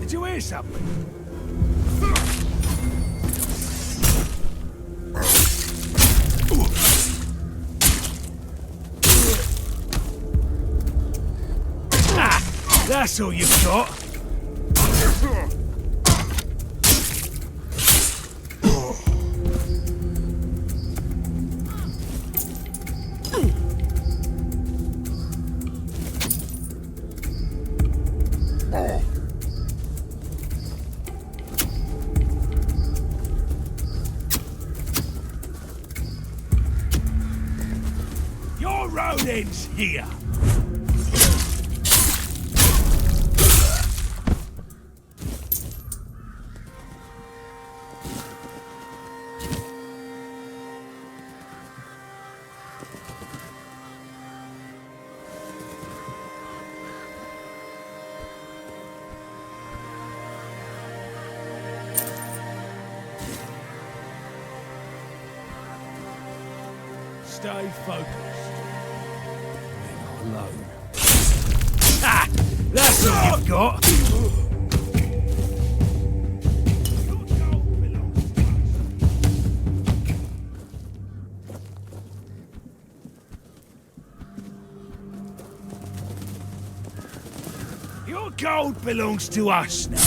Did you hear something? Ah, that's all you've got. Your road ends here. Stay focused. We're not alone. Ah! That's all you've got! Your gold belongs to us now.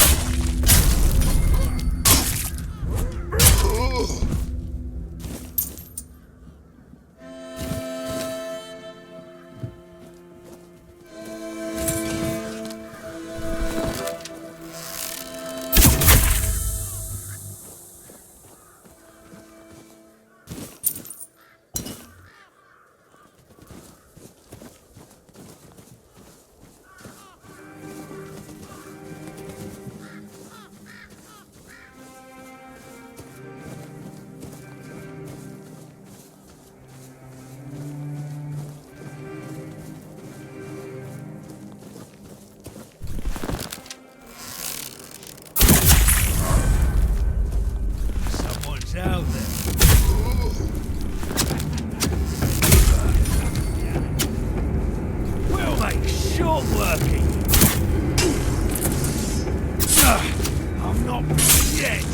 Out there. We'll make short work of you. I'm not yet.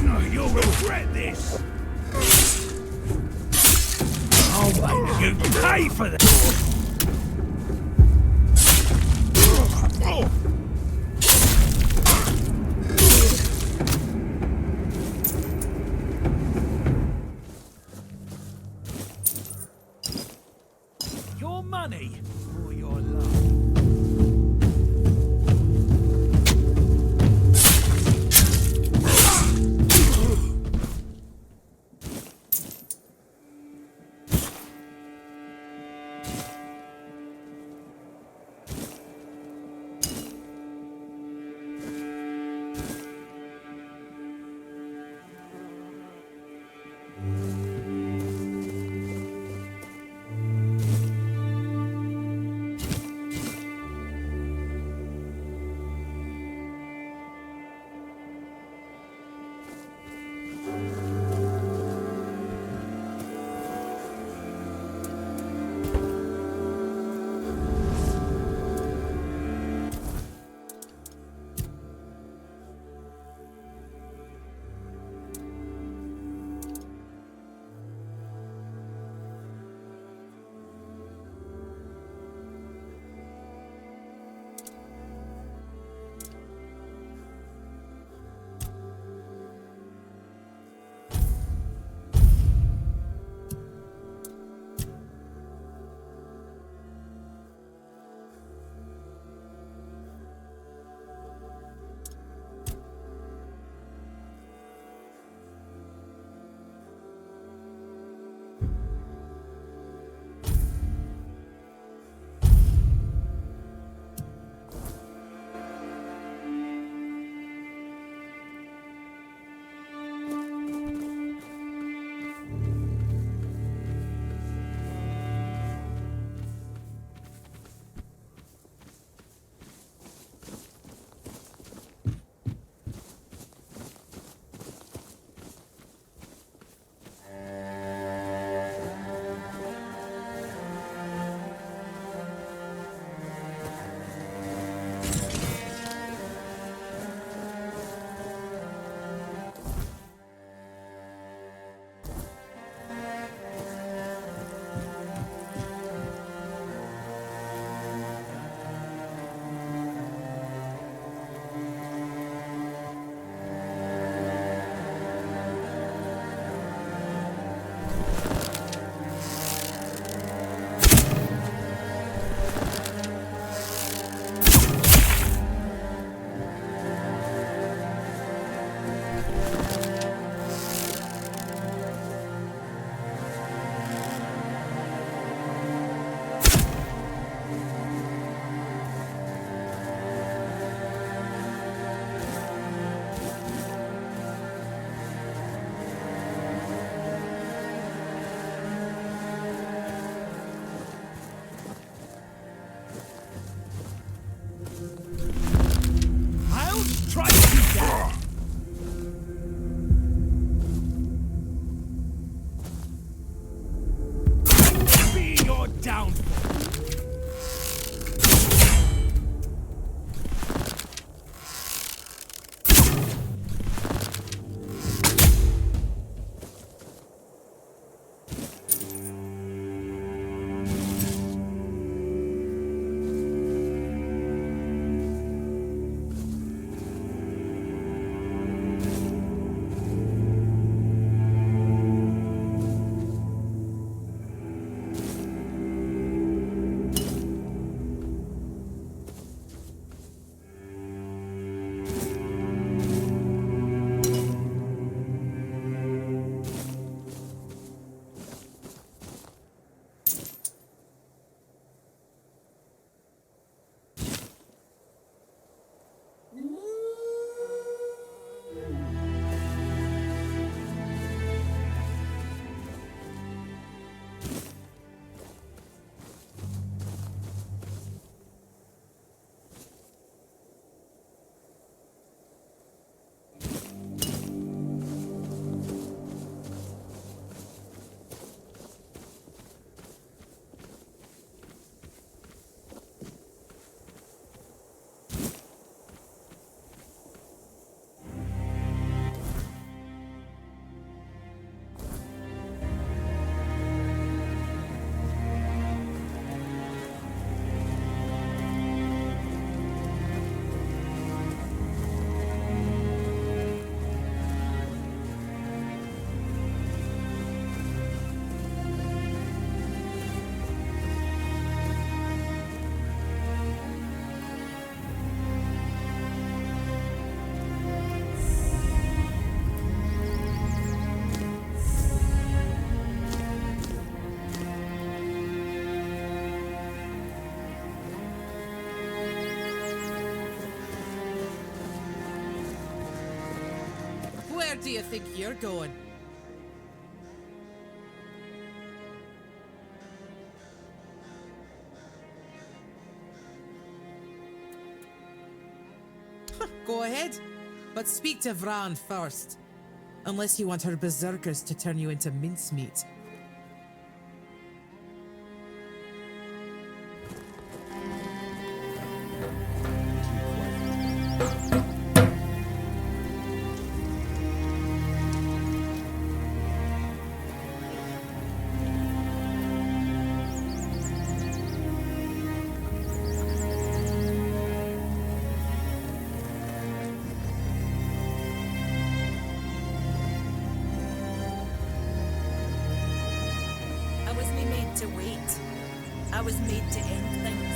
No, you'll regret this. I'll make you pay for this. Your money or your love? Where do you think you're going? Go ahead, but speak to Vran first. Unless you want her berserkers to turn you into mincemeat. I wasn't made to wait. I was made to end things.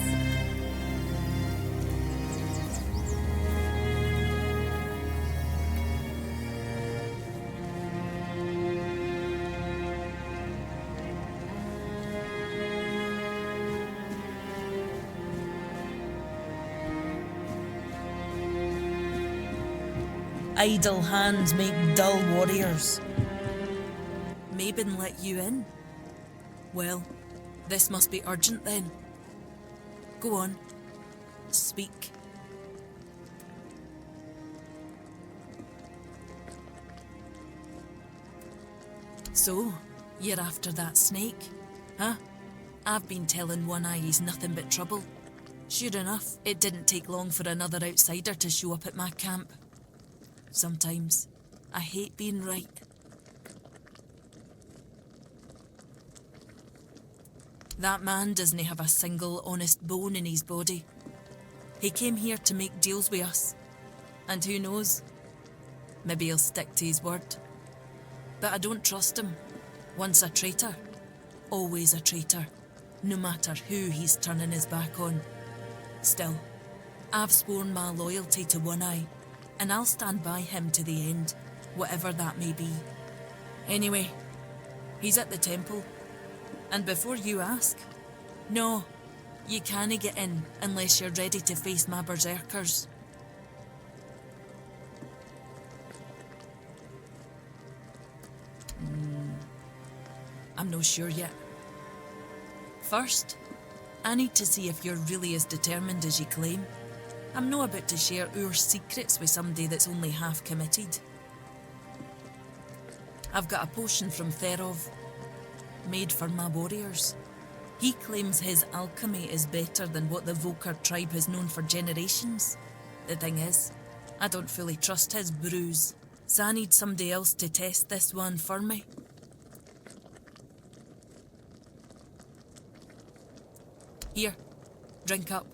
Idle hands make dull warriors. Mabin let you in? Well, this must be urgent then. Go on. Speak. So, you're after that snake, huh? I've been telling One Eye he's nothing but trouble. Sure enough, it didn't take long for another outsider to show up at my camp. Sometimes, I hate being right. That man doesn't have a single honest bone in his body. He came here to make deals with us. And who knows? Maybe he'll stick to his word. But I don't trust him. Once a traitor, always a traitor, no matter who he's turning his back on. Still, I've sworn my loyalty to One Eye, and I'll stand by him to the end, whatever that may be. Anyway, he's at the temple. And before you ask, no, you can't get in unless you're ready to face my berserkers. I'm not sure yet. First, I need to see if you're really as determined as you claim. I'm not about to share our secrets with somebody that's only half committed. I've got a potion from Therov, made for my warriors. He claims his alchemy is better than what the Volker tribe has known for generations. The thing is, I don't fully trust his brews, so I need somebody else to test this one for me. Here, drink up.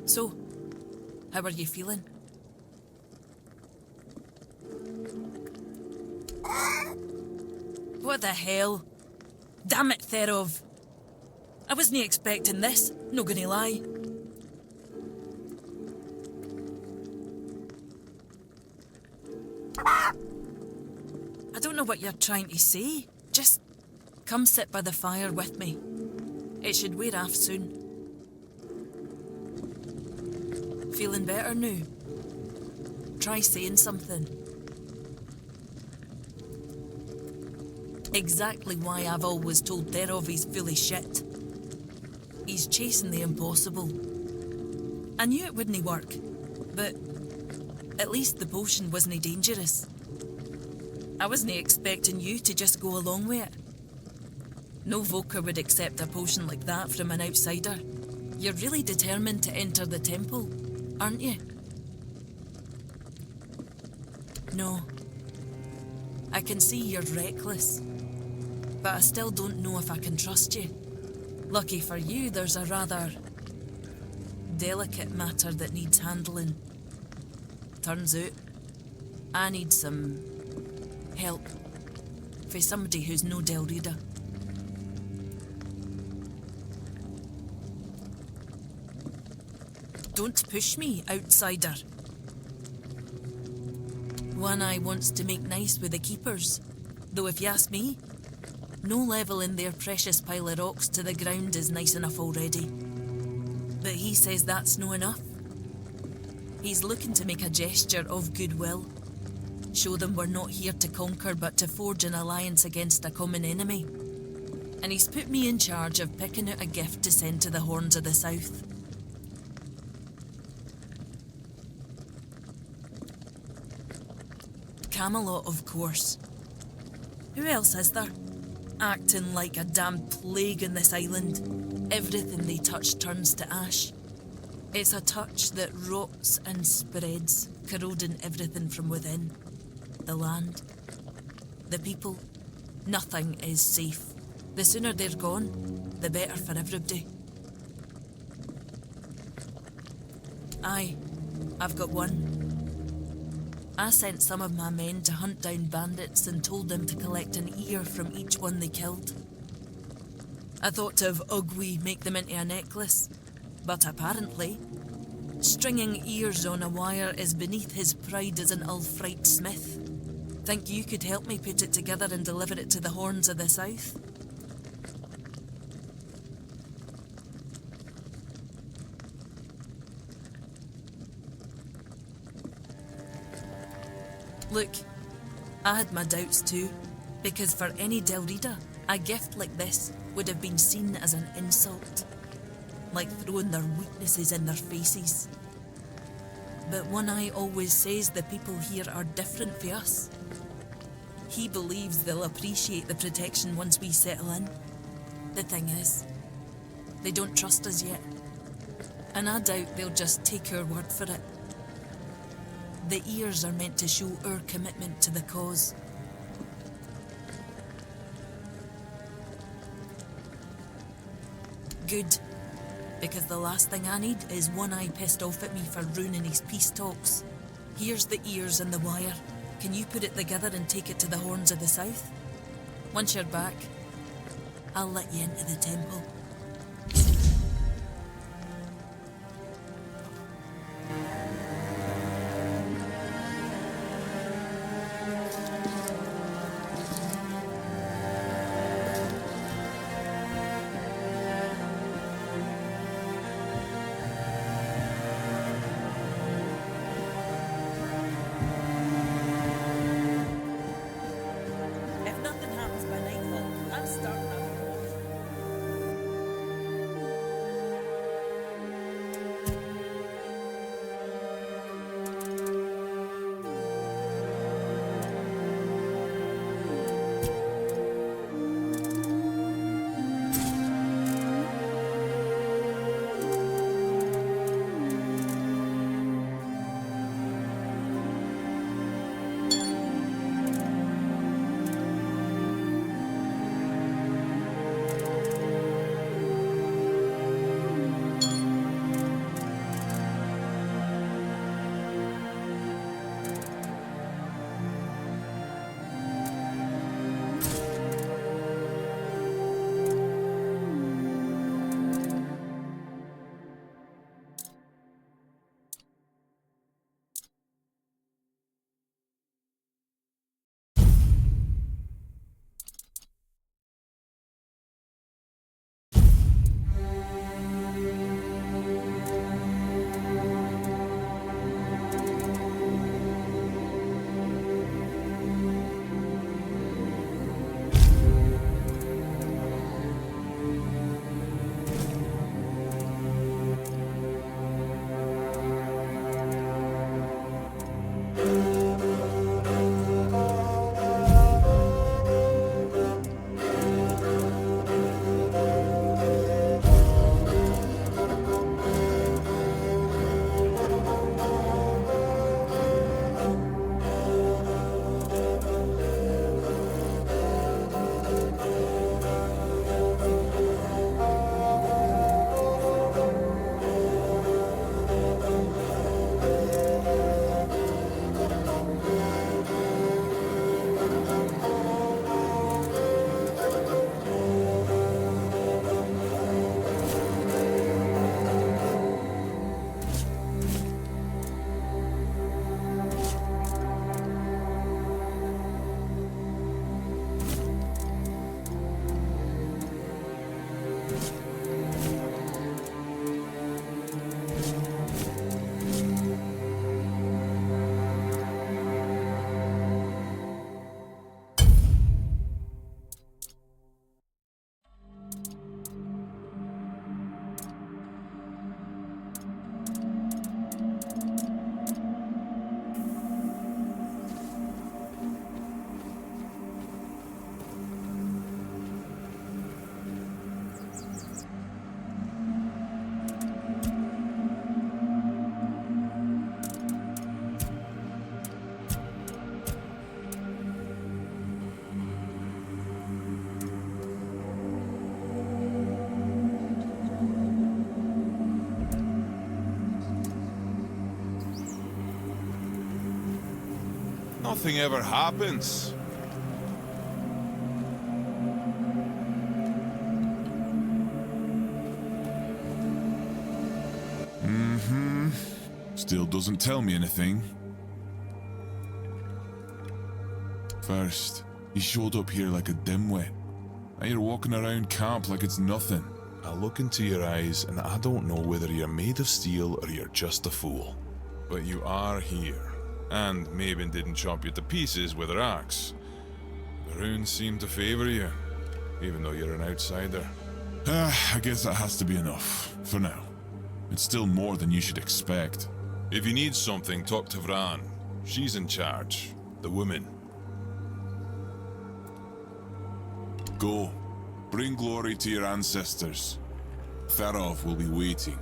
So, how are you feeling? What the hell? Damn it, Therov. I wasn't expecting this, not gonna lie. I don't know what you're trying to say. Just come sit by the fire with me. It should wear off soon. Feeling better now? Try saying something. Exactly why I've always told Therov he's full of shit. He's chasing the impossible. I knew it wouldn't work, but at least the potion wasn't dangerous. I wasn't expecting you to just go along with it. No Volker would accept a potion like that from an outsider. You're really determined to enter the temple, aren't you? No. I can see you're reckless, but I still don't know if I can trust you. Lucky for you, there's a rather delicate matter that needs handling. Turns out, I need some help for somebody who's no Del Rita. Don't push me, outsider. One Eye wants to make nice with the keepers, though if you ask me, no level in their precious pile of rocks to the ground is nice enough already. But he says that's no enough. He's looking to make a gesture of goodwill. Show them we're not here to conquer but to forge an alliance against a common enemy. And he's put me in charge of picking out a gift to send to the Horns of the South. Camelot, of course. Who else is there? Acting like a damn plague on this island. Everything they touch turns to ash. It's a touch that rots and spreads, corroding everything from within. The land, the people, nothing is safe. The sooner they're gone, the better for everybody. Aye, I've got one. I sent some of my men to hunt down bandits and told them to collect an ear from each one they killed. I thought to have Ugwe make them into a necklace, but apparently, stringing ears on a wire is beneath his pride as an Ulfrite smith. Think you could help me put it together and deliver it to the Horns of the South? Look, I had my doubts too, because for any Delrida, a gift like this would have been seen as an insult, like throwing their weaknesses in their faces. But One Eye always says the people here are different for us. He believes they'll appreciate the protection once we settle in. The thing is, they don't trust us yet, and I doubt they'll just take our word for it. The ears are meant to show our commitment to the cause. Good, because the last thing I need is One Eye pissed off at me for ruining his peace talks. Here's the ears and the wire. Can you put it together and take it to the Horns of the South? Once you're back, I'll let you into the temple. If nothing happens by nightfall, I'm starting up. nothing ever happens. Still doesn't tell me anything. First, he showed up here like a dimwit. Now you're walking around camp like it's nothing. I look into your eyes and I don't know whether you're made of steel or you're just a fool. But you are here. And Maven didn't chop you to pieces with her axe. The runes seem to favor you, even though you're an outsider. I guess that has to be enough, for now. It's still more than you should expect. If you need something, talk to Vran. She's in charge. The woman. Go. Bring glory to your ancestors. Tharov will be waiting.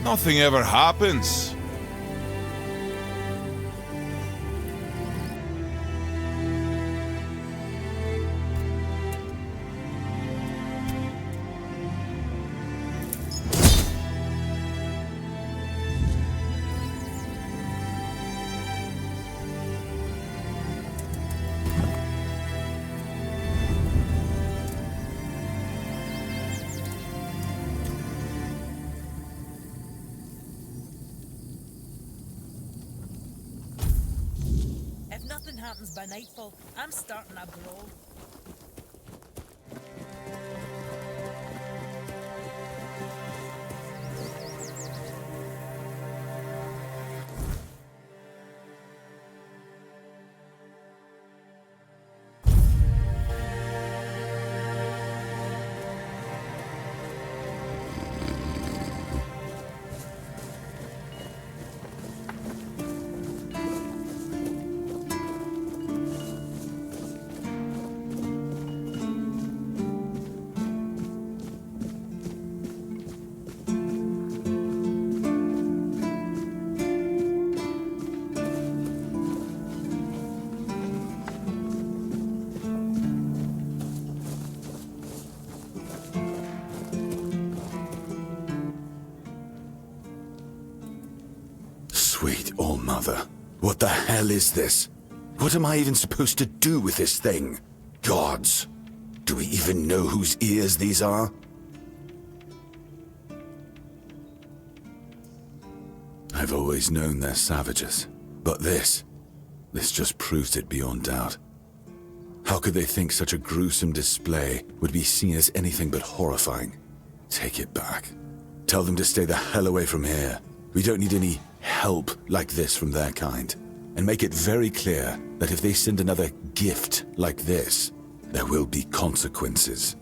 Nothing ever happens. If nothing happens by nightfall, I'm starting a brawl. Sweet All-Mother, what the hell is this? What am I even supposed to do with this thing? Gods, do we even know whose ears these are? I've always known they're savages, but this just proves it beyond doubt. How could they think such a gruesome display would be seen as anything but horrifying? Take it back. Tell them to stay the hell away from here. We don't need any help like this from their kind. And make it very clear that if they send another gift like this, there will be consequences.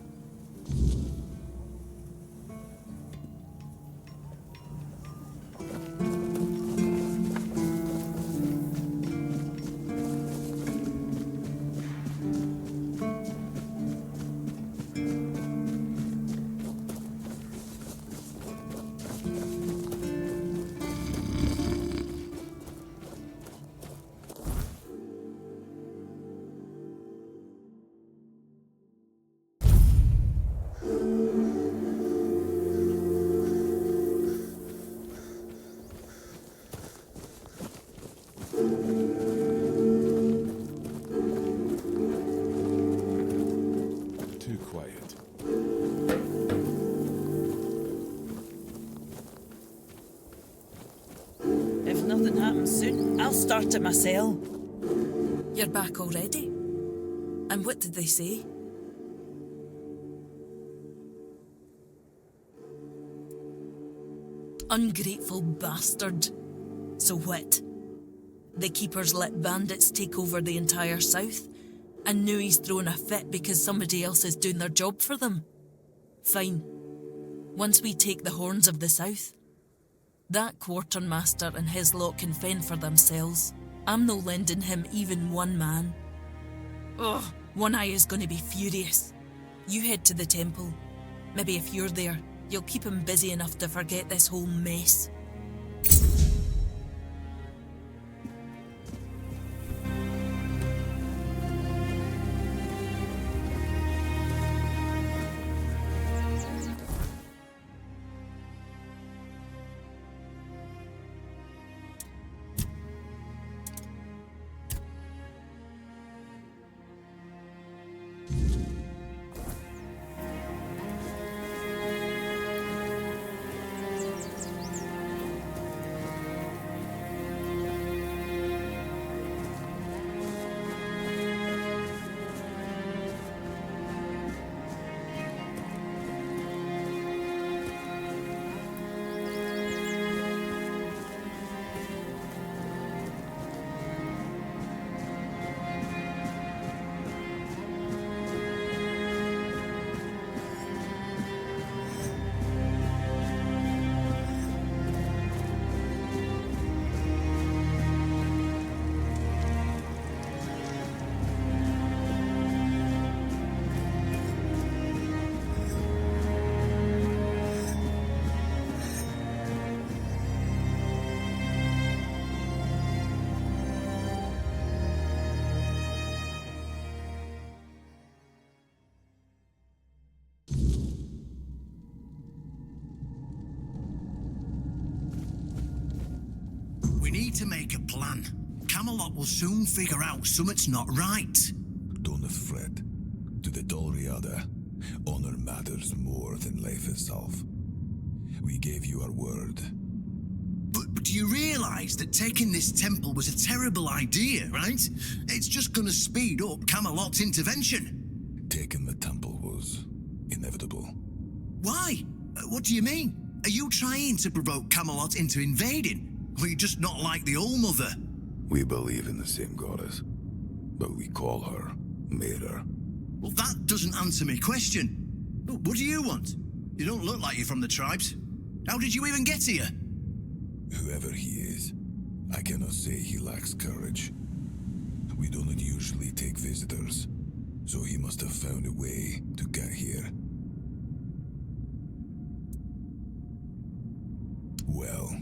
Too quiet. If nothing happens soon, I'll start at my cell. You're back already? And what did they say? Ungrateful bastard. So what? The Keepers let bandits take over the entire south, and now he's throwing a fit because somebody else is doing their job for them. Fine. Once we take the horns of the south, that quartermaster and his lot can fend for themselves. I'm no lending him even one man. Ugh, One Eye is going to be furious. You head to the temple. Maybe if you're there, you'll keep him busy enough to forget this whole mess. to make a plan. Camelot will soon figure out something's not right. Don't fret. To the Dolriada, honor matters more than life itself. We gave you our word. But do you realize that taking this temple was a terrible idea, right? It's just gonna speed up Camelot's intervention. Taking the temple was inevitable. Why? What do you mean? Are you trying to provoke Camelot into invading? Or you just not like the All Mother? We believe in the same goddess, but we call her Mera. Well, that doesn't answer my question. What do you want? You don't look like you're from the tribes. How did you even get here? Whoever he is, I cannot say he lacks courage. We do not usually take visitors, so he must have found a way to get here. Well,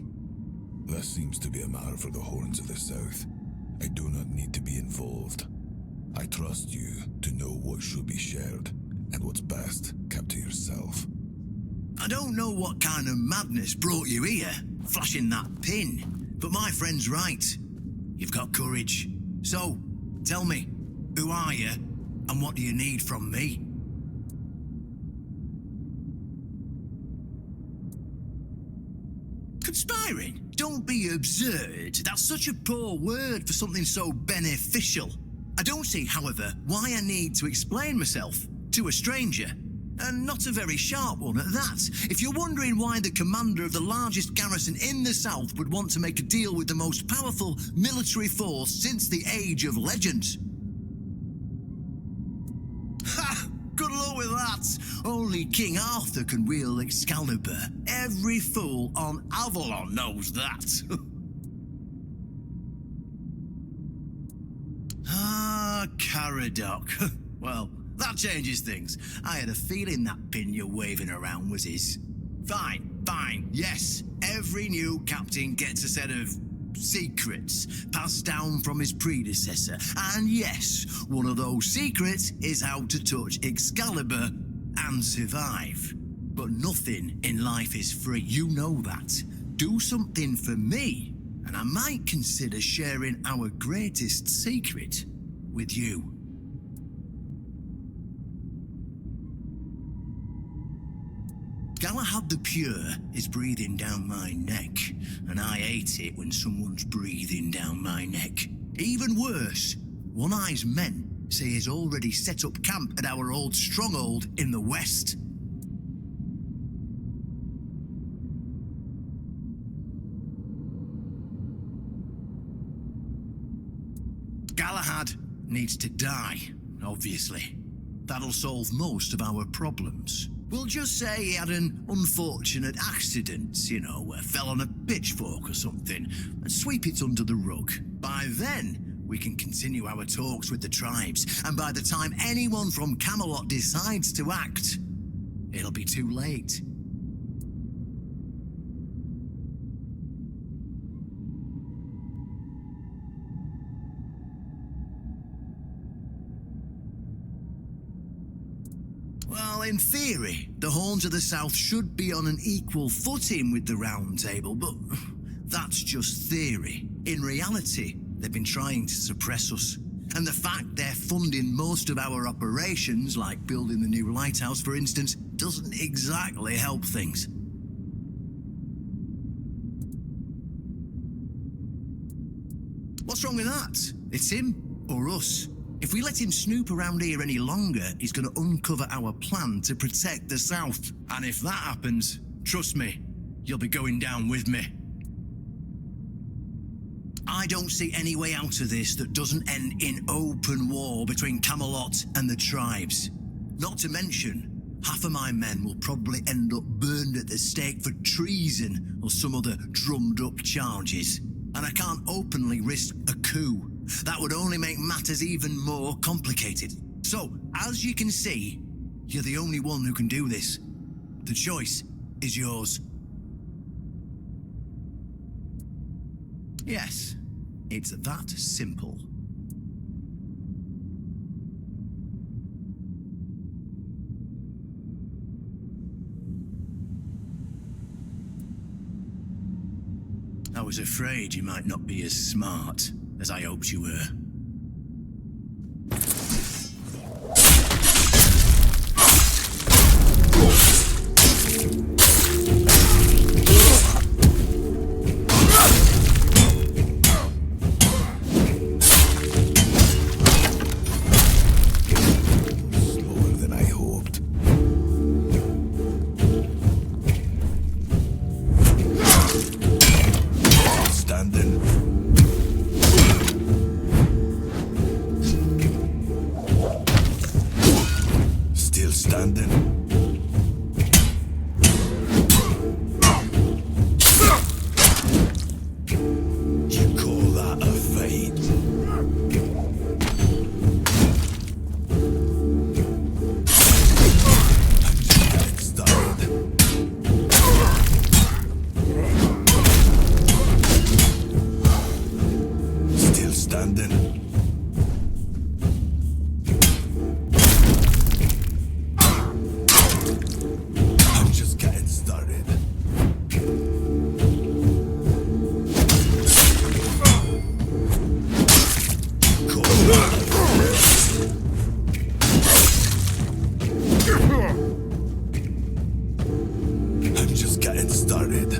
that seems to be a matter for the Horns of the South. I do not need to be involved. I trust you to know what should be shared, and what's best kept to yourself. I don't know what kind of madness brought you here, flashing that pin, but my friend's right. You've got courage. So, tell me, who are you, and what do you need from me? Conspiring? Don't be absurd. That's such a poor word for something so beneficial. I don't see, however, why I need to explain myself to a stranger. And not a very sharp one at that. If you're wondering why the commander of the largest garrison in the south would want to make a deal with the most powerful military force since the Age of Legends. Ha! Good luck with that. Only King Arthur can wield Excalibur. Every fool on Avalon knows that. Caradoc. Well, that changes things. I had a feeling that pin you're waving around was his. Fine, yes. Every new captain gets a set of secrets passed down from his predecessor. And yes, one of those secrets is how to touch Excalibur and survive. But nothing in life is free, you know that. Do something for me, and I might consider sharing our greatest secret with you. Galahad the Pure is breathing down my neck, and I hate it when someone's breathing down my neck. Even worse, One Eye's men say he's already set up camp at our old stronghold in the west. Galahad needs to die, obviously. That'll solve most of our problems. We'll just say he had an unfortunate accident, fell on a pitchfork or something, and sweep it under the rug. By then, we can continue our talks with the tribes, and by the time anyone from Camelot decides to act, it'll be too late. Well, in theory, the Horns of the South should be on an equal footing with the Round Table, but that's just theory. In reality, they've been trying to suppress us. And the fact they're funding most of our operations, like building the new lighthouse, for instance, doesn't exactly help things. What's wrong with that? It's him or us. If we let him snoop around here any longer, he's going to uncover our plan to protect the South. And if that happens, trust me, you'll be going down with me. I don't see any way out of this that doesn't end in open war between Camelot and the tribes. Not to mention, half of my men will probably end up burned at the stake for treason or some other drummed-up charges. And I can't openly risk a coup. That would only make matters even more complicated. So, as you can see, you're the only one who can do this. The choice is yours. Yes, it's that simple. I was afraid you might not be as smart as I hoped you were. Slower than I hoped. Standing. Still standing. You call that a fight? Get started. Still standing. I'm just getting started. Call that I'm just getting started.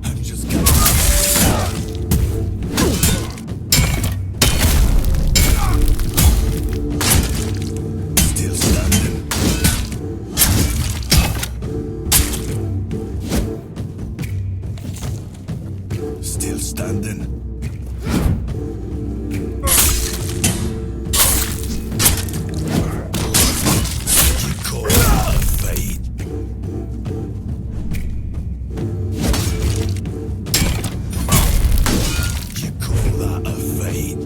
I'm just getting Still standing. Still standing. You call that a fight? You call that a fight?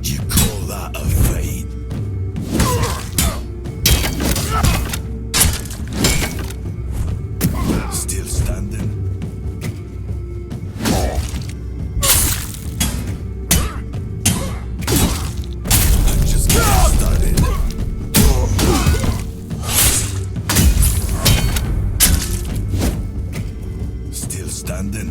You call that a fight? Still standing. I'm just getting started. Still standing.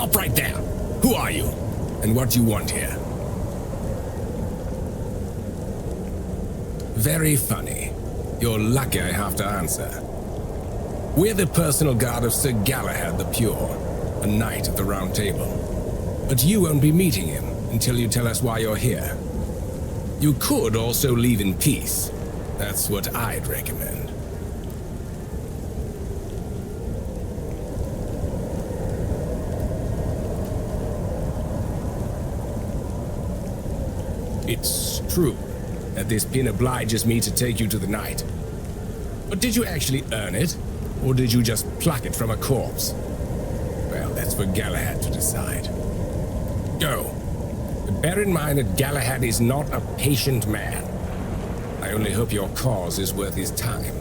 Stop right there! Who are you? And what do you want here? Very funny. You're lucky I have to answer. We're the personal guard of Sir Galahad the Pure, a knight of the Round Table. But you won't be meeting him until you tell us why you're here. You could also leave in peace. That's what I'd recommend. It's true that this pin obliges me to take you to the knight. But did you actually earn it? Or did you just pluck it from a corpse? Well, that's for Galahad to decide. Go. But bear in mind that Galahad is not a patient man. I only hope your cause is worth his time.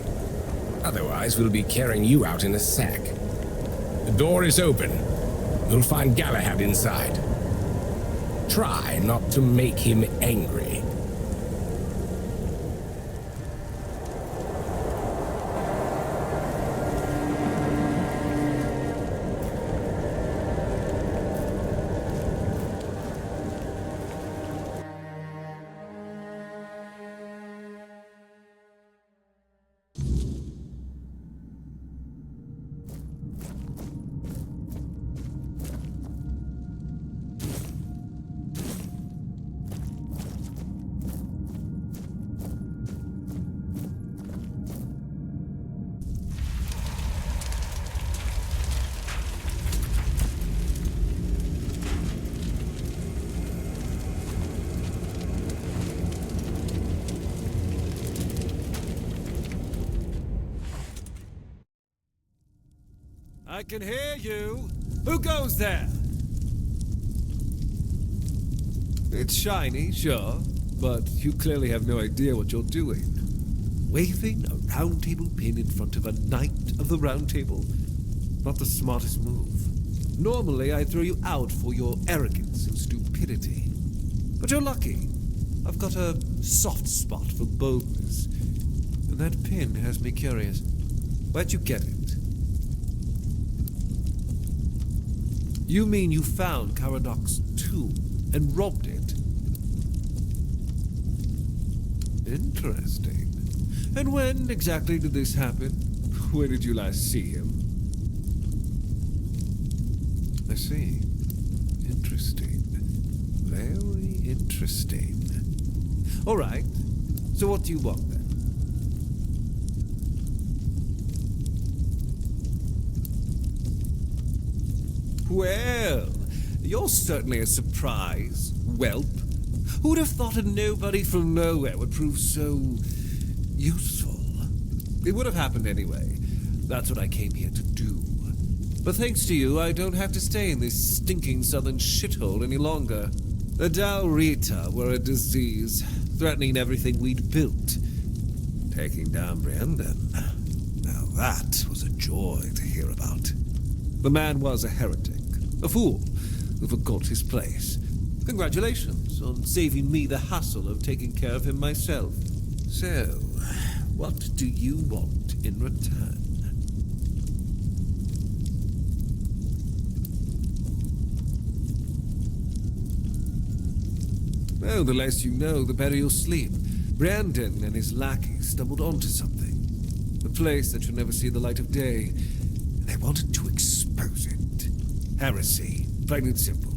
Otherwise, we'll be carrying you out in a sack. The door is open. You'll find Galahad inside. Try not to make him angry. I can hear you. Who goes there? It's shiny, sure, but you clearly have no idea what you're doing. Waving a round table pin in front of a knight of the round table? Not the smartest move. Normally, I'd throw you out for your arrogance and stupidity. But you're lucky. I've got a soft spot for boldness. And that pin has me curious. Where'd you get it? You mean you found Karadoc's tomb and robbed it? Interesting. And when exactly did this happen? Where did you last see him? I see. Interesting. Very interesting. All right. So what do you want then? Well, you're certainly a surprise, whelp. Who'd have thought a nobody from nowhere would prove so useful? It would have happened anyway. That's what I came here to do. But thanks to you, I don't have to stay in this stinking southern shithole any longer. The Dalrita were a disease, threatening everything we'd built. Taking down Brandon. Now that was a joy to hear about. The man was a heretic, a fool who forgot his place. Congratulations on saving me the hassle of taking care of him myself. So, what do you want in return? Oh, the less you know, the better you'll sleep. Brandon and his lackeys stumbled onto something. A place that should never see the light of day. They wanted to expose it. Heresy, plain and simple.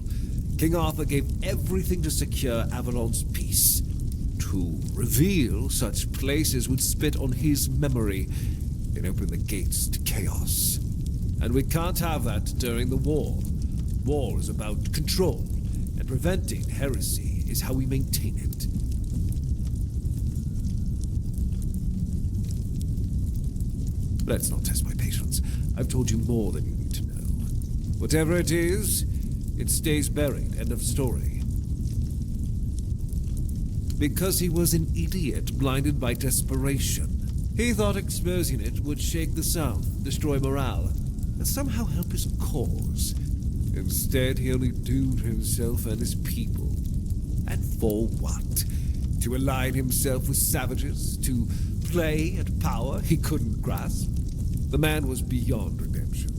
King Arthur gave everything to secure Avalon's peace. To reveal such places would spit on his memory and open the gates to chaos. And we can't have that during the war. War is about control, and preventing heresy is how we maintain it. Let's not test my patience. I've told you more than you need to know. Whatever it is, it stays buried. End of story. Because he was an idiot blinded by desperation. He thought exposing it would shake the South, destroy morale, and somehow help his cause. Instead, he only doomed himself and his people. And for what? To align himself with savages? To play at power he couldn't grasp? The man was beyond redemption.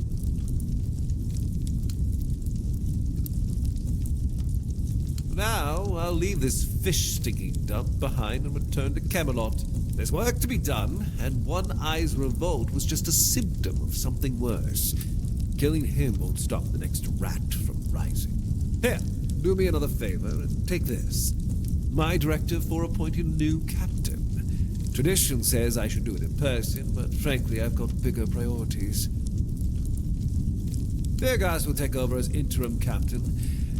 now, I'll leave this fish-stinking dump behind and return to Camelot. There's work to be done, and One Eye's revolt was just a symptom of something worse. Killing him won't stop the next rat from rising. Here, do me another favor and take this. My directive for appointing a new captain. Tradition says I should do it in person, but frankly, I've got bigger priorities. Vergas will take over as interim captain,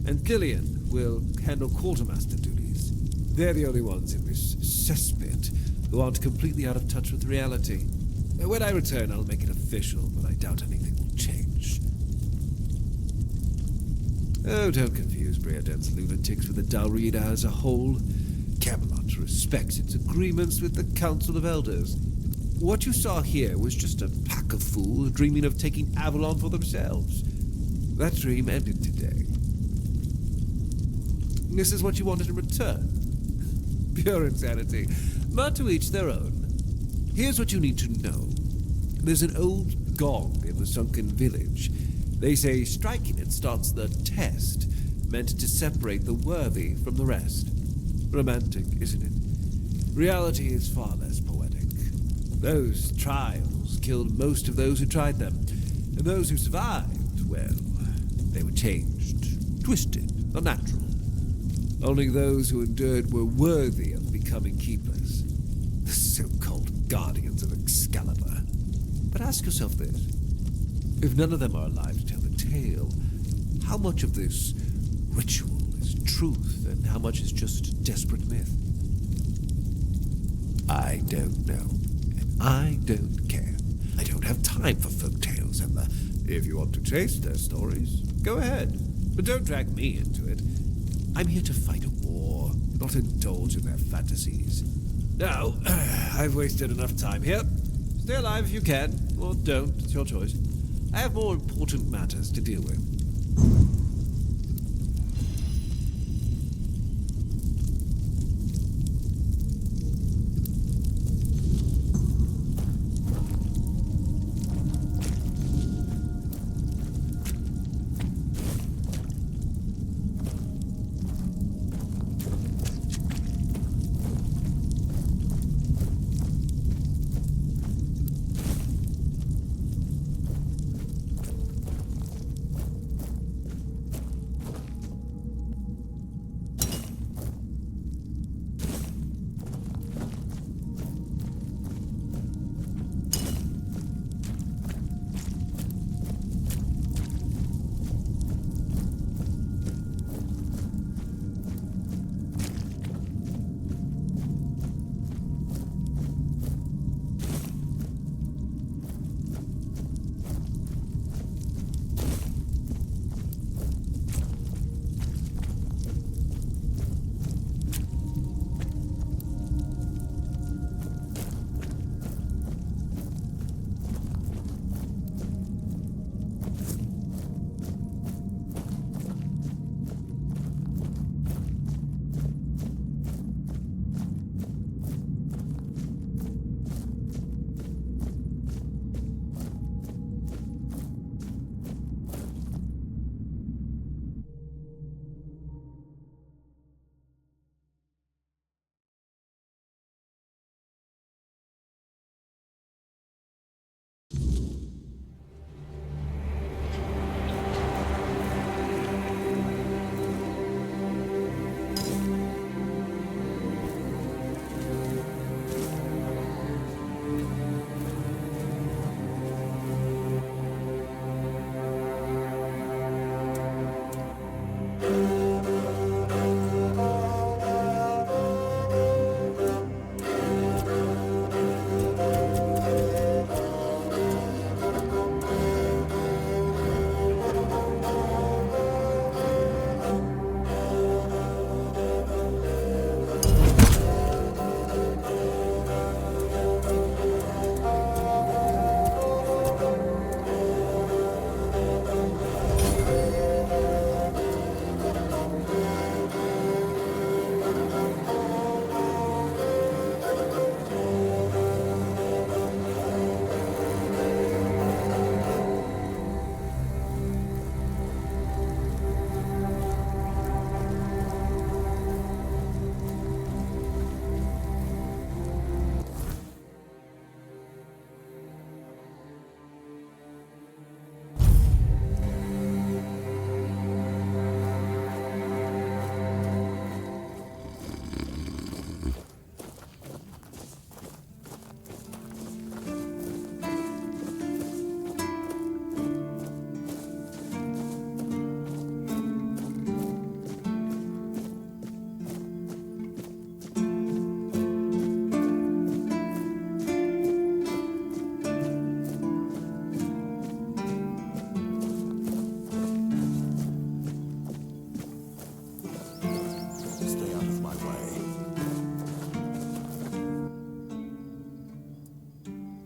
and Gillian will handle quartermaster duties. They're the only ones in this cesspit who aren't completely out of touch with reality. When I return, I'll make it official, but I doubt anything will change. Oh, don't confuse Breaden's lunatics with the Dalrida as a whole. Camelot respects its agreements with the Council of Elders. What you saw here was just a pack of fools dreaming of taking Avalon for themselves. That dream ended today. This is what you wanted in return. Pure insanity. But to each their own. Here's what you need to know. There's an old gong in the sunken village. They say striking it starts the test, meant to separate the worthy from the rest. Romantic, isn't it? Reality is far less poetic. Those trials killed most of those who tried them, and those who survived, well, they were changed, twisted, unnatural. Only those who endured were worthy of becoming keepers. The so-called guardians of Excalibur. But ask yourself this. If none of them are alive to tell the tale, how much of this ritual is truth and how much is just desperate myth? I don't know. And I don't care. I don't have time for folk tales, Emma. If you want to taste their stories, go ahead. But don't drag me into it. I'm here to fight a war, not indulge in their fantasies. Now, I've wasted enough time here. Stay alive if you can, or don't. It's your choice. I have more important matters to deal with.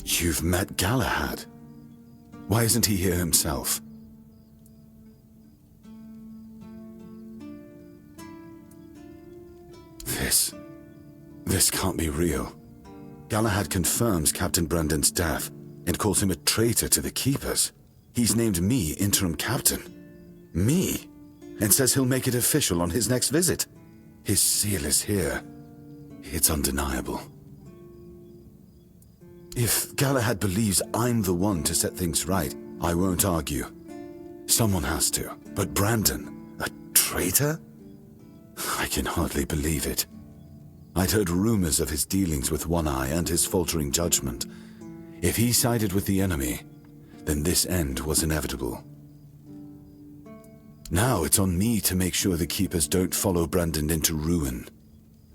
You've met Galahad. Why isn't he here himself? This can't be real. Galahad confirms Captain Brandon's death and calls him a traitor to the Keepers. He's named me interim captain. Me? And says he'll make it official on his next visit. His seal is here. It's undeniable. If Galahad believes I'm the one to set things right, I won't argue. Someone has to. But Brandon, a traitor? I can hardly believe it. I'd heard rumors of his dealings with One Eye and his faltering judgment. If he sided with the enemy, then this end was inevitable. Now it's on me to make sure the Keepers don't follow Brandon into ruin.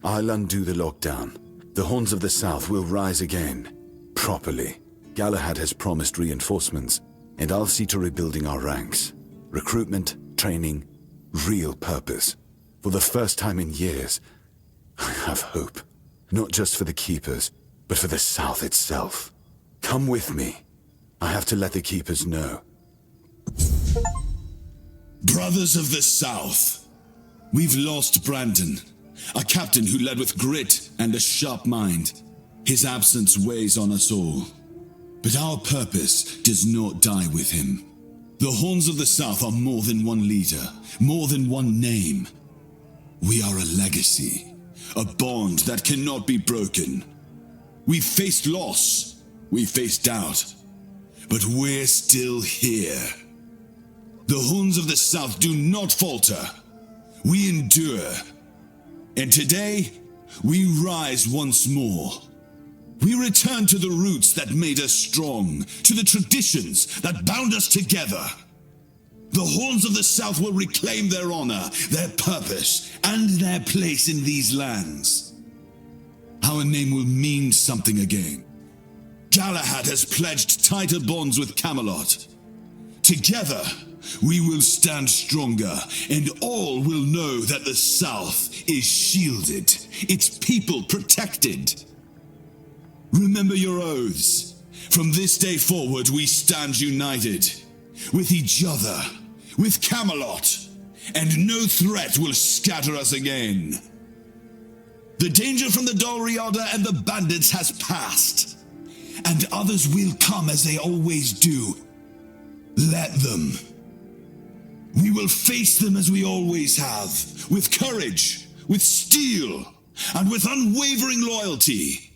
I'll undo the lockdown. The Horns of the South will rise again. Properly. Galahad has promised reinforcements, and I'll see to rebuilding our ranks. Recruitment, training, real purpose. For the first time in years, I have hope. Not just for the Keepers, but for the South itself. Come with me. I have to let the Keepers know. Brothers of the South, we've lost Brandon, a captain who led with grit and a sharp mind. His absence weighs on us all. But our purpose does not die with him. The Horns of the South are more than one leader, more than one name. We are a legacy, a bond that cannot be broken. We've faced loss, we've faced doubt, but we're still here. The Horns of the South do not falter. We endure. And today, we rise once more. We return to the roots that made us strong, to the traditions that bound us together. The Horns of the South will reclaim their honor, their purpose, and their place in these lands. Our name will mean something again. Galahad has pledged tighter bonds with Camelot. Together, we will stand stronger, and all will know that the South is shielded, its people protected. Remember your oaths. From this day forward, we stand united. With each other, with Camelot, and no threat will scatter us again. The danger from the Dalriada and the bandits has passed, and others will come as they always do. Let them. We will face them as we always have, with courage, with steel, and with unwavering loyalty.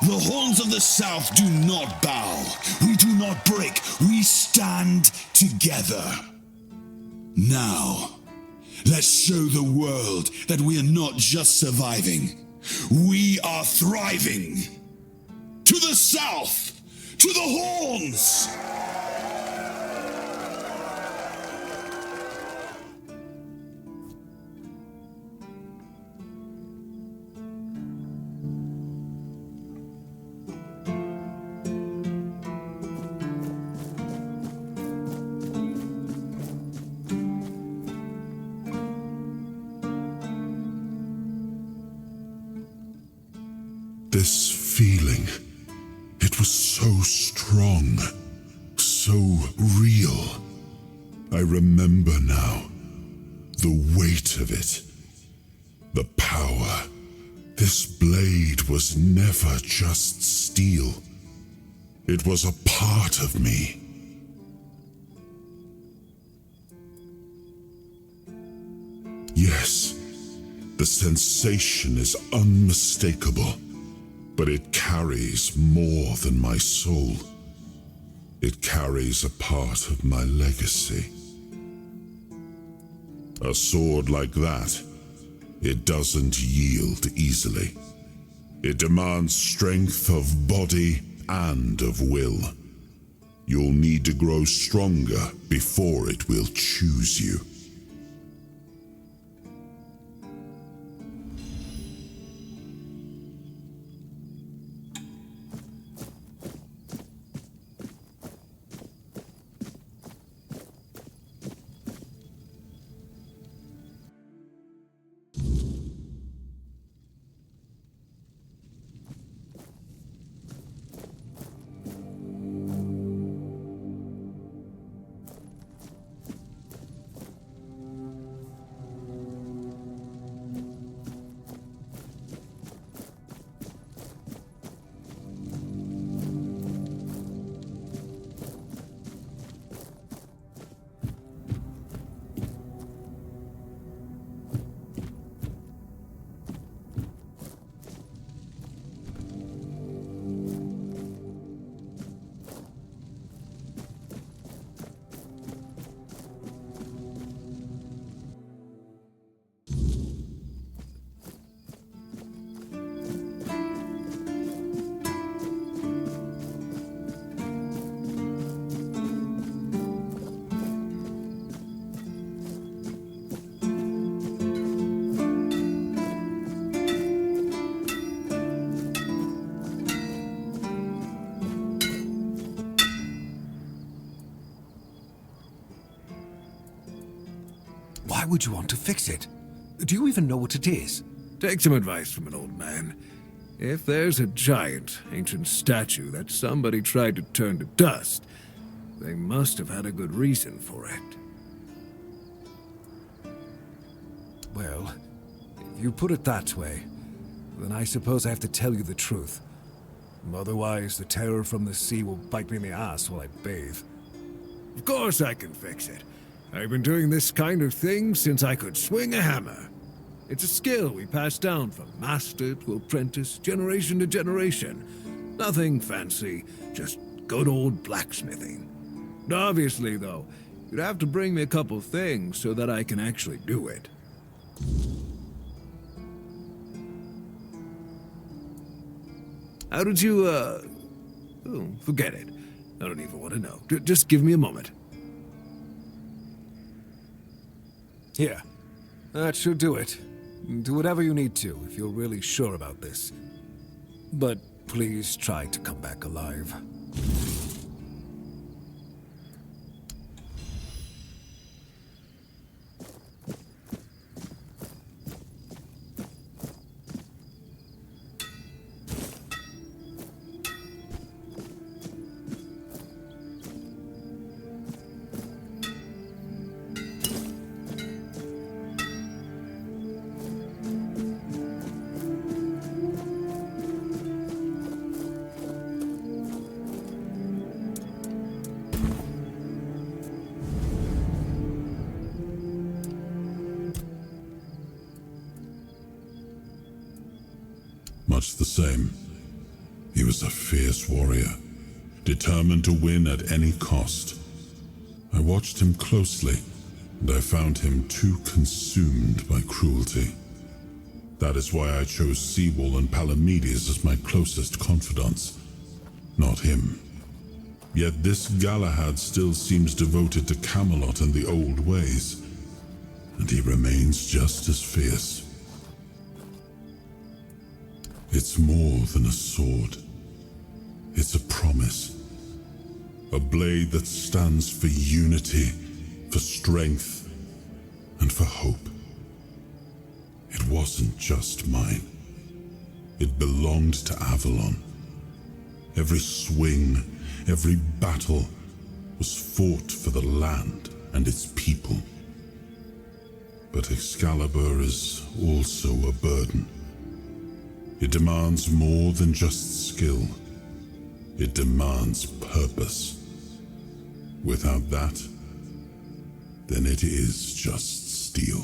The Horns of the South do not bow. We do not break. We stand together. Now, let's show the world that we are not just surviving. We are thriving. To the South! To the Horns! This feeling, it was so strong, so real. I remember now, the weight of it, the power. This blade was never just steel. It was a part of me. Yes, the sensation is unmistakable. But it carries more than my soul. It carries a part of my legacy. A sword like that, it doesn't yield easily. It demands strength of body and of will. You'll need to grow stronger before it will choose you. Why would you want to fix it? Do you even know what it is? Take some advice from an old man. If there's a giant, ancient statue that somebody tried to turn to dust, they must have had a good reason for it. Well, if you put it that way, then I suppose I have to tell you the truth. Otherwise, the terror from the sea will bite me in the ass while I bathe. Of course I can fix it. I've been doing this kind of thing since I could swing a hammer. It's a skill we pass down from master to apprentice, generation to generation. Nothing fancy, just good old blacksmithing. Obviously, though, you'd have to bring me a couple things so that I can actually do it. How did you, Oh, forget it. I don't even want to know. Just give me a moment. Here. That should do it. Do whatever you need to, if you're really sure about this. But please try to come back alive. Much the same. He was a fierce warrior, determined to win at any cost. I watched him closely, and I found him too consumed by cruelty. That is why I chose Seawall and Palamedes as my closest confidants, not him. Yet this Galahad still seems devoted to Camelot and the old ways, and he remains just as fierce. It's more than a sword. It's a promise. A blade that stands for unity, for strength, and for hope. It wasn't just mine. It belonged to Avalon. Every swing, every battle was fought for the land and its people. But Excalibur is also a burden. It demands more than just skill. It demands purpose. Without that, then it is just steel.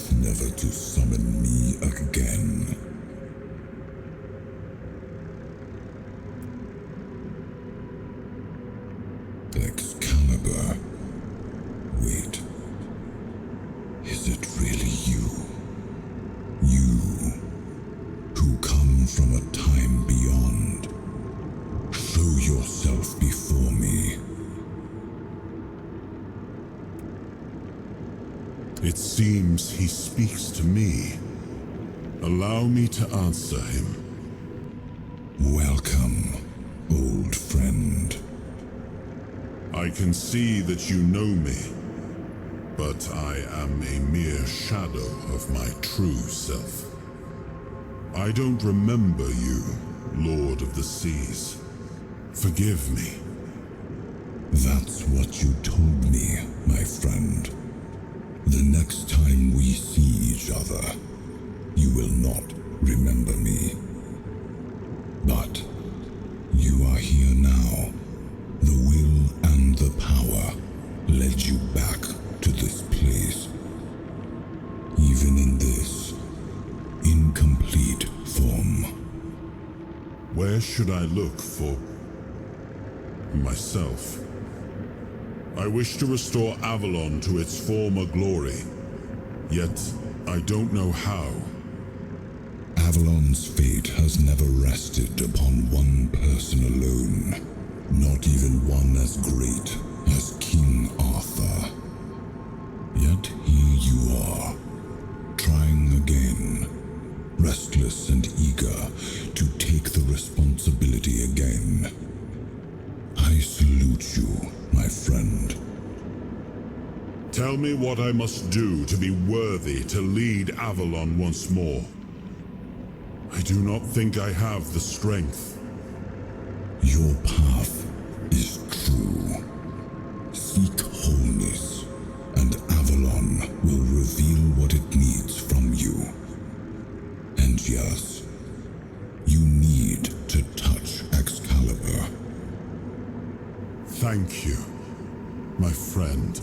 promise never to summon me again. Excalibur. Wait. Is it really you? You, who come from a time beyond. Show yourself before me. It seems he speaks to me. Allow me to answer him. Welcome, old friend. I can see that you know me, but I am a mere shadow of my true self. I don't remember you, Lord of the Seas. Forgive me. That's what you told me, my friend. The next time we see each other, you will not remember me. But you are here now. The will and the power led you back to this place. Even in this incomplete form. Where should I look for myself? I wish to restore Avalon to its former glory, yet I don't know how. Avalon's fate has never rested upon one person alone, not even one as great as King Arthur. Yet here you are, trying again, restless and eager to take the responsibility again. I salute you, my friend. Tell me what I must do to be worthy to lead Avalon once more. I do not think I have the strength. Your path is true. Seek wholeness, and Avalon will reveal what it needs from you. And yes, you need to touch Excalibur. Thank you, my friend.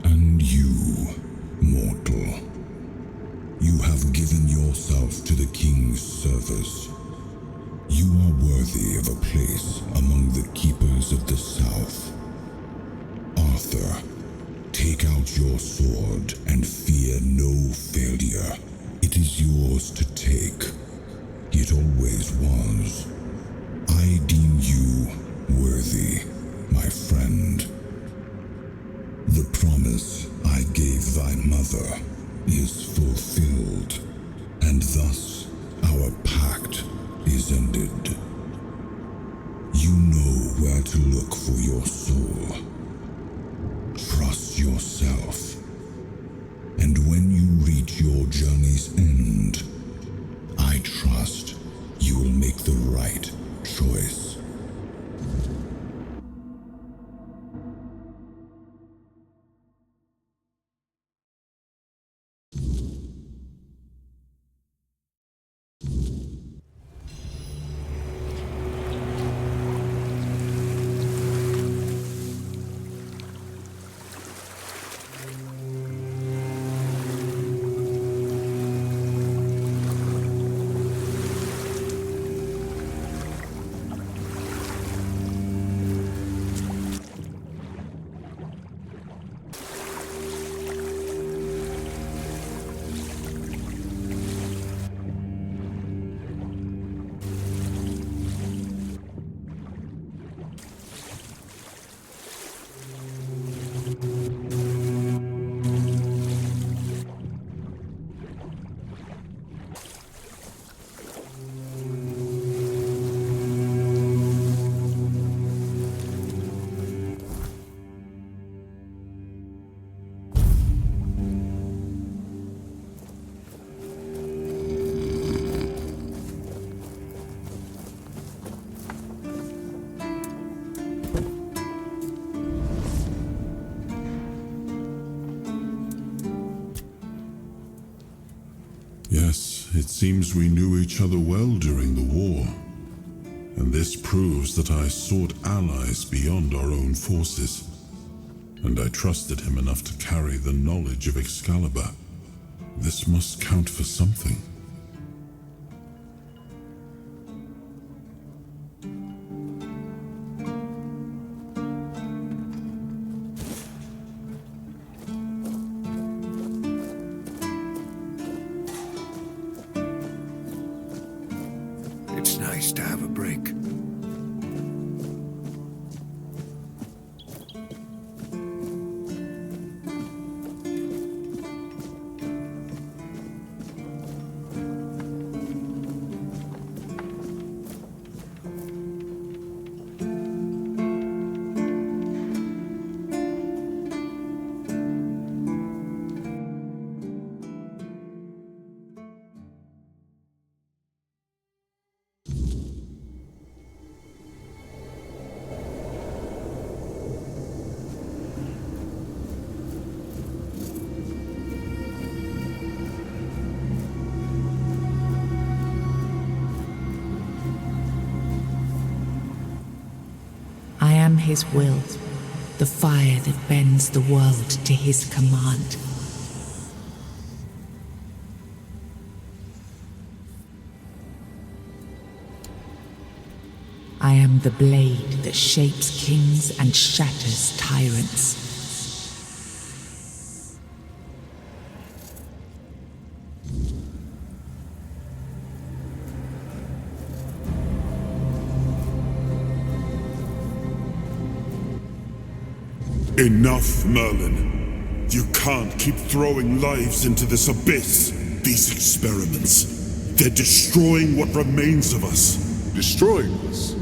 And you, mortal. You have given yourself to the king's service. You are worthy of a place among the keepers of the South. Arthur, take out your sword and fear no failure. It is yours to take. It always was. I deem you worthy, my friend. The promise I gave thy mother is fulfilled, and thus our pact is ended. You know where to look for your soul. Trust yourself, and when you reach your journey's end, I trust you will make the right choice. Yes, it seems we knew each other well during the war. And this proves that I sought allies beyond our own forces. And I trusted him enough to carry the knowledge of Excalibur. This must count for something. It's nice to have a break. I am his will, the fire that bends the world to his command. I am the blade that shapes kings and shatters tyrants. Enough, Merlin. You can't keep throwing lives into this abyss. These experiments, they're destroying what remains of us. Destroying us?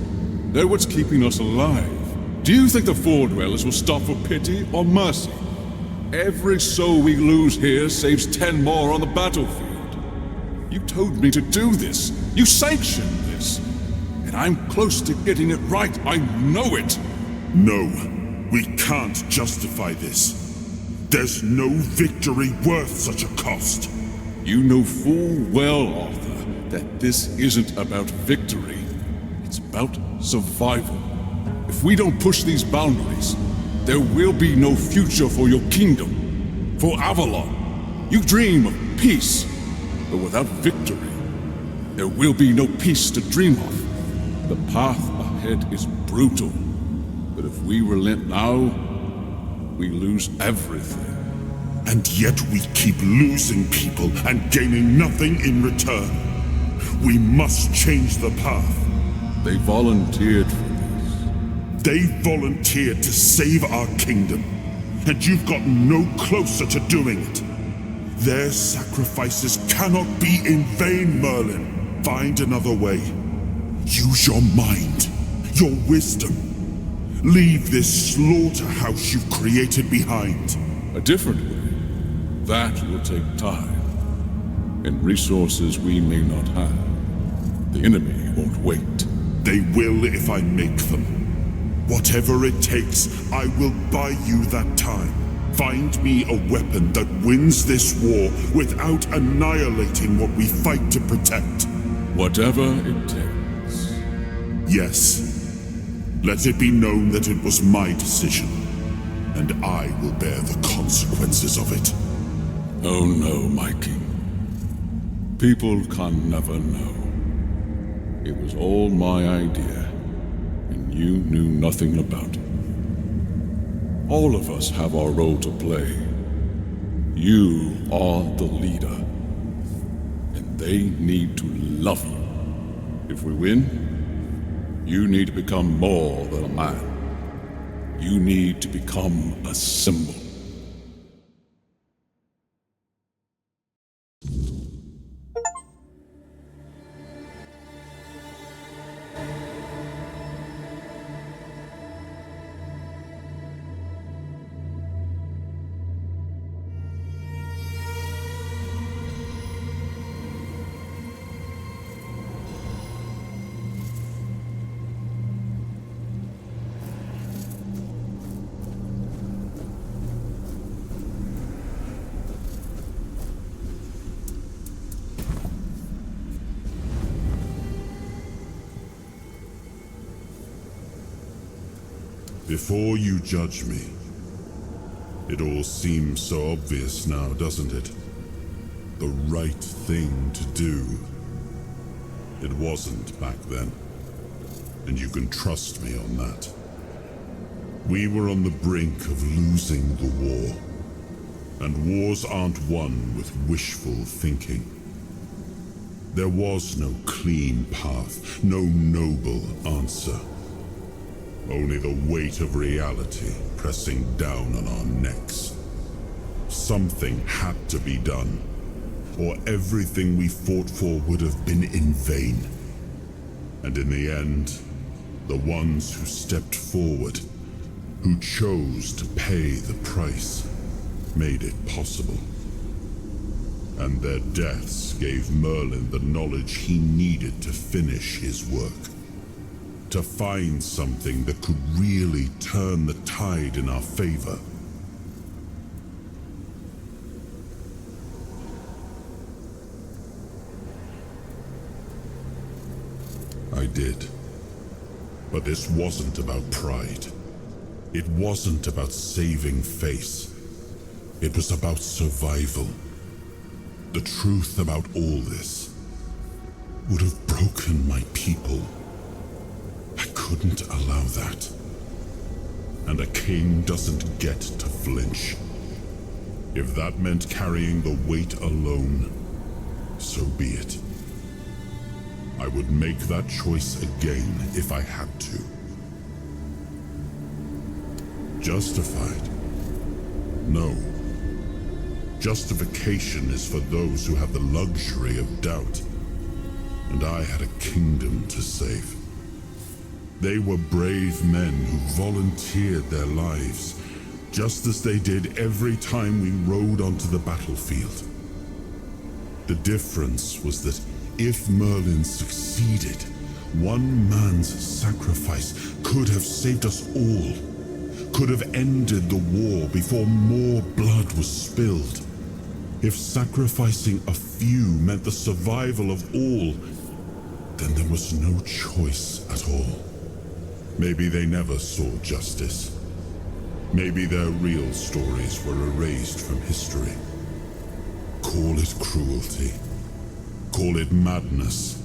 They're what's keeping us alive. Do you think the Four Dwellers will stop for pity or mercy? Every soul we lose here saves 10 more on the battlefield. You told me to do this. You sanctioned this. And I'm close to getting it right. I know it. No, we can't justify this. There's no victory worth such a cost. You know full well, Arthur, that this isn't about victory. It's about survival. If we don't push these boundaries, there will be no future for your kingdom, for Avalon. You dream of peace, but without victory, there will be no peace to dream of. The path ahead is brutal, but if we relent now, we lose everything. And yet we keep losing people and gaining nothing in return. We must change the path. They volunteered for this. They volunteered to save our kingdom, and you've got no closer to doing it. Their sacrifices cannot be in vain, Merlin. Find another way. Use your mind, your wisdom. Leave this slaughterhouse you've created behind. A different way. That will take time, and resources we may not have. The enemy won't wait. They will if I make them. Whatever it takes, I will buy you that time. Find me a weapon that wins this war without annihilating what we fight to protect. Whatever it takes. Yes. Let it be known that it was my decision, and I will bear the consequences of it. Oh no, my king. People can never know. It was all my idea, and you knew nothing about it. All of us have our role to play. You are the leader, and they need to love you. If we win, you need to become more than a man. You need to become a symbol. Before you judge me, it all seems so obvious now, doesn't it? the right thing to do. It wasn't back then, and you can trust me on that. We were on the brink of losing the war, and wars aren't won with wishful thinking. There was no clean path, no noble answer. Only the weight of reality pressing down on our necks. Something had to be done, or everything we fought for would have been in vain. And in the end, the ones who stepped forward, who chose to pay the price, made it possible. And their deaths gave Merlin the knowledge he needed to finish his work. To find something that could really turn the tide in our favor. I did. But this wasn't about pride. It wasn't about saving face. It was about survival. The truth about all this would have broken my people. I couldn't allow that. And a king doesn't get to flinch. If that meant carrying the weight alone, so be it. I would make that choice again if I had to. Justified? No. Justification is for those who have the luxury of doubt. And I had a kingdom to save. They were brave men who volunteered their lives, just as they did every time we rode onto the battlefield. The difference was that if Merlin succeeded, one man's sacrifice could have saved us all, could have ended the war before more blood was spilled. If sacrificing a few meant the survival of all, then there was no choice at all. Maybe they never saw justice. Maybe their real stories were erased from history. Call it cruelty. Call it madness.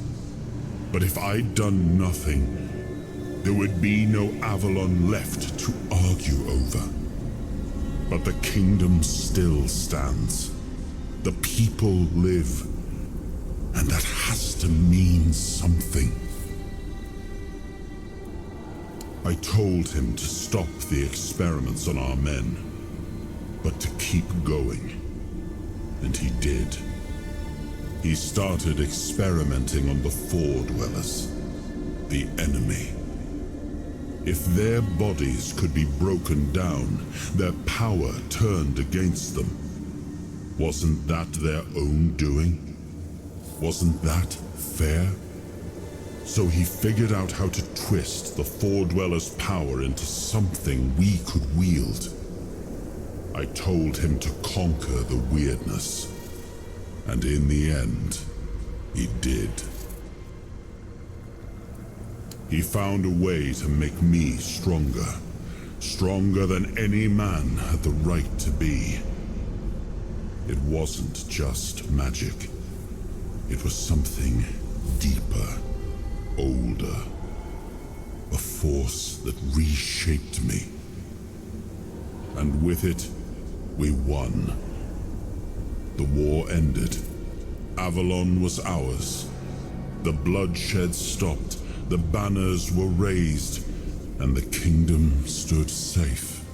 But if I'd done nothing, there would be no Avalon left to argue over. But the kingdom still stands. The people live. And that has to mean something. I told him to stop the experiments on our men, but to keep going. And he did. He started experimenting on the Four Dwellers, the enemy. If their bodies could be broken down, their power turned against them, wasn't that their own doing? Wasn't that fair? So he figured out how to twist the Four Dwellers' power into something we could wield. I told him to conquer the weirdness. And in the end, he did. He found a way to make me stronger. Stronger than any man had the right to be. It wasn't just magic. It was something deeper, older. A force that reshaped me. And with it, we won. The war ended. Avalon was ours. The bloodshed stopped. The banners were raised. And the kingdom stood safe.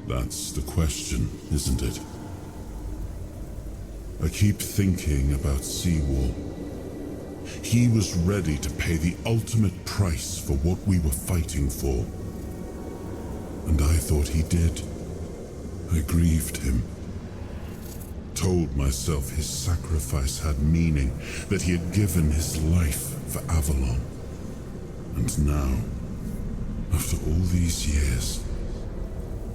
That's the question, isn't it? I keep thinking about Seawall. He was ready to pay the ultimate price for what we were fighting for. And I thought he did. I grieved him. Told myself his sacrifice had meaning, that he had given his life for Avalon. And now, after all these years,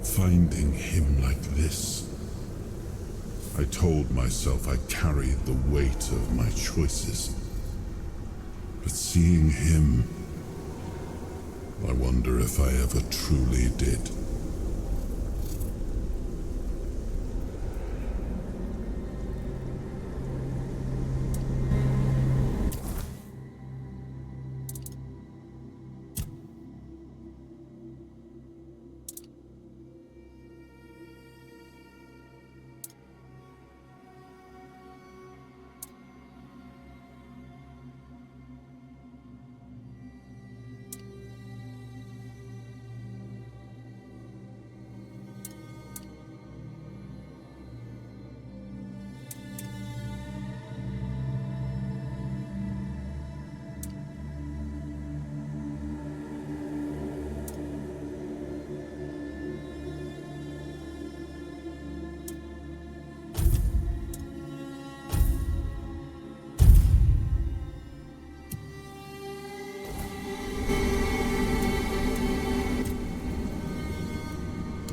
finding him like this, I told myself I carried the weight of my choices. But seeing him, I wonder if I ever truly did.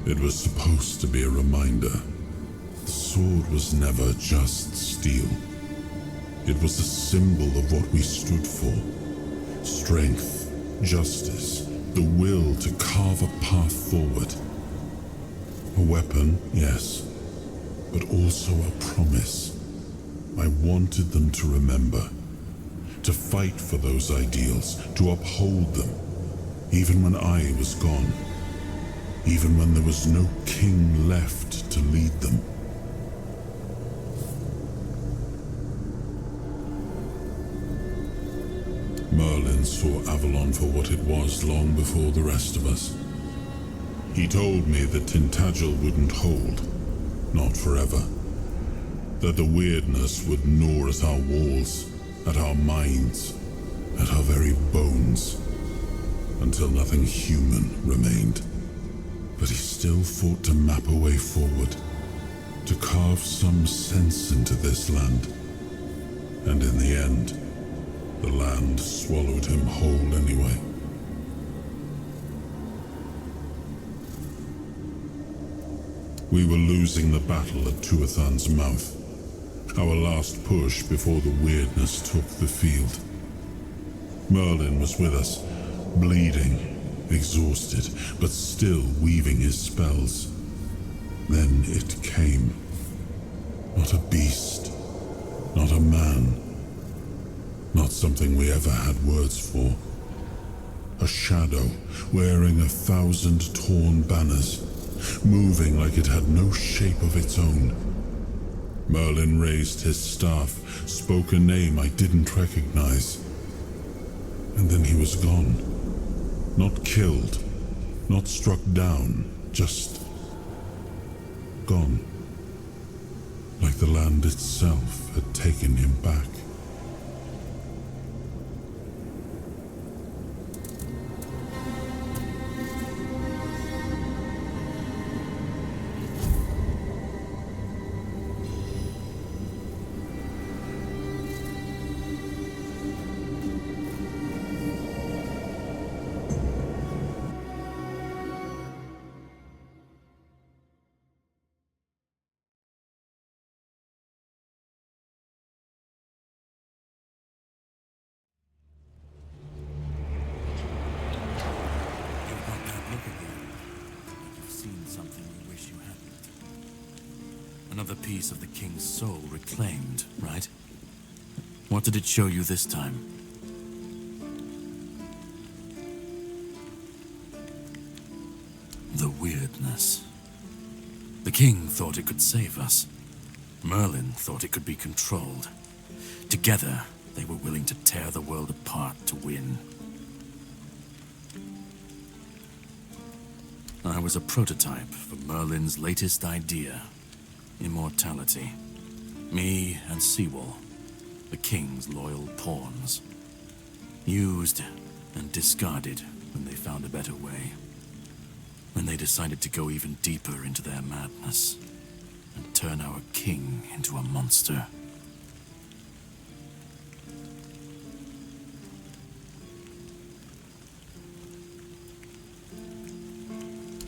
It was supposed to be a reminder. The sword was never just steel. It was a symbol of what we stood for. Strength, justice, the will to carve a path forward. A weapon, yes, but also a promise. I wanted them to remember, to fight for those ideals, to uphold them, even when I was gone, even when there was no king left to lead them. Merlin saw Avalon for what it was long before the rest of us. He told me that Tintagel wouldn't hold, not forever. That the weirdness would gnaw at our walls, at our minds, at our very bones, until nothing human remained. But he still fought to map a way forward, to carve some sense into this land. And in the end, the land swallowed him whole anyway. We were losing the battle at Tuathan's mouth. Our last push before the weirdness took the field. Merlin was with us, bleeding, exhausted, but still weaving his spells. Then it came. Not a beast, not a man, not something we ever had words for. A shadow, wearing 1,000 torn banners, moving like it had no shape of its own. Merlin raised his staff, spoke a name I didn't recognize. And then he was gone. Not killed, not struck down, just gone. Like the land itself had taken him back. Another piece of the king's soul reclaimed, right? What did it show you this time? The weirdness. The king thought it could save us. Merlin thought it could be controlled. Together, they were willing to tear the world apart to win. I was a prototype for Merlin's latest idea. Immortality. Me and Seawall, the king's loyal pawns. Used and discarded when they found a better way. When they decided to go even deeper into their madness and turn our king into a monster.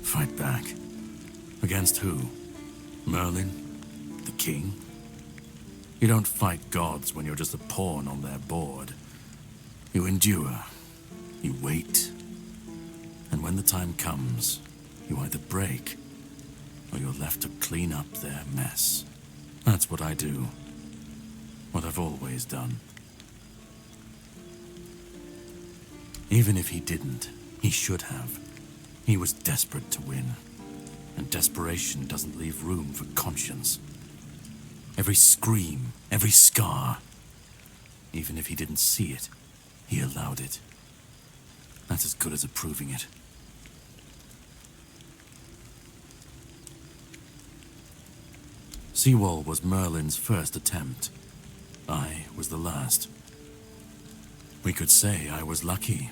Fight back. Against who? Merlin? The king? You don't fight gods when you're just a pawn on their board. You endure. You wait. And when the time comes, you either break, or you're left to clean up their mess. That's what I do. What I've always done. Even if he didn't, he should have. He was desperate to win. And desperation doesn't leave room for conscience. Every scream, every scar. Even if he didn't see it, he allowed it. That's as good as approving it. Seawall was Merlin's first attempt. I was the last. We could say I was lucky,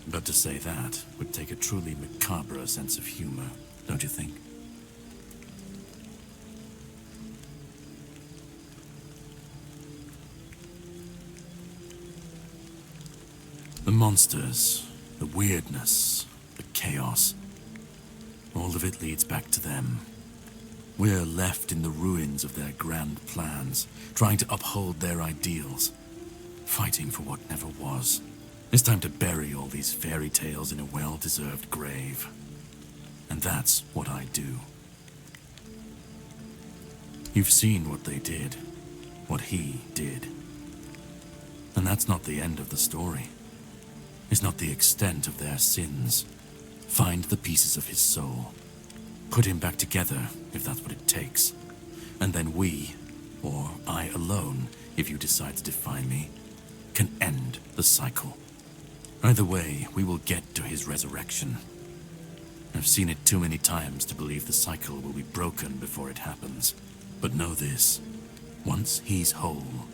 but to say that would take a truly macabre sense of humor, don't you think? The monsters, the weirdness, the chaos. All of it leads back to them. We're left in the ruins of their grand plans, trying to uphold their ideals, fighting for what never was. It's time to bury all these fairy tales in a well-deserved grave. And that's what I do. You've seen what they did, what he did. And that's not the end of the story. It's not the extent of their sins. Find the pieces of his soul. Put him back together, if that's what it takes. And then we, or I alone, if you decide to defy me, can end the cycle. Either way, we will get to his resurrection. I've seen it too many times to believe the cycle will be broken before it happens. But know this, once he's whole,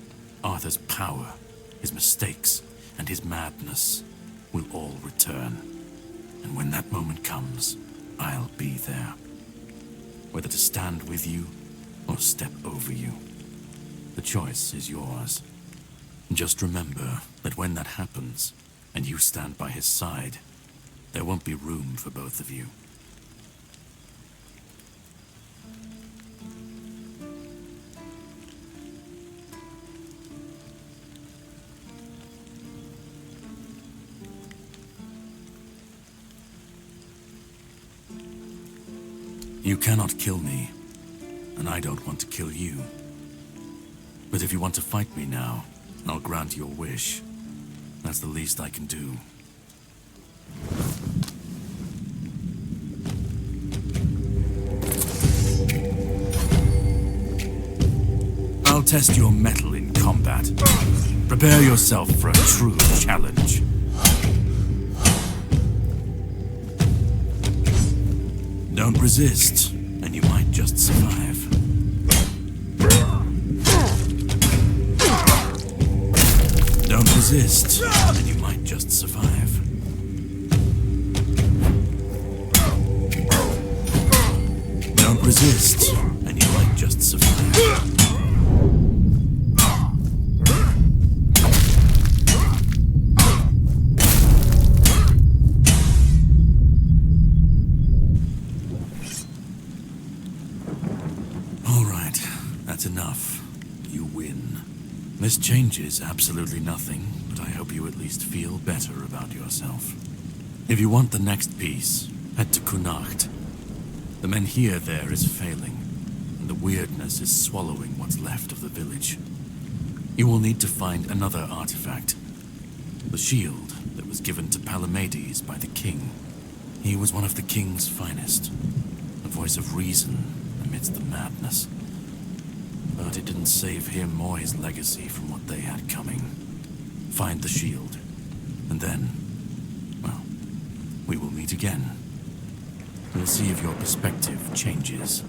Arthur's power, his mistakes, and his madness will all return. And when that moment comes, I'll be there. Whether to stand with you or step over you. The choice is yours. Just remember that when that happens, and you stand by his side, there won't be room for both of you. You cannot kill me, and I don't want to kill you. But if you want to fight me now, I'll grant your wish. That's the least I can do. I'll test your mettle in combat. Prepare yourself for a true challenge. Don't resist, and you might just survive. Don't resist, and you might just survive. Don't resist, and you might just survive. All right, that's enough. You win. This changes absolutely nothing, but I hope you at least feel better about yourself. If you want the next piece, head to Kunacht. The Menhir there is failing, and the weirdness is swallowing what's left of the village. You will need to find another artifact. The shield that was given to Palamedes by the king. He was one of the king's finest, a voice of reason amidst the madness. But it didn't save him or his legacy from what they had coming. Find the shield, and then, well, we will meet again. We'll see if your perspective changes.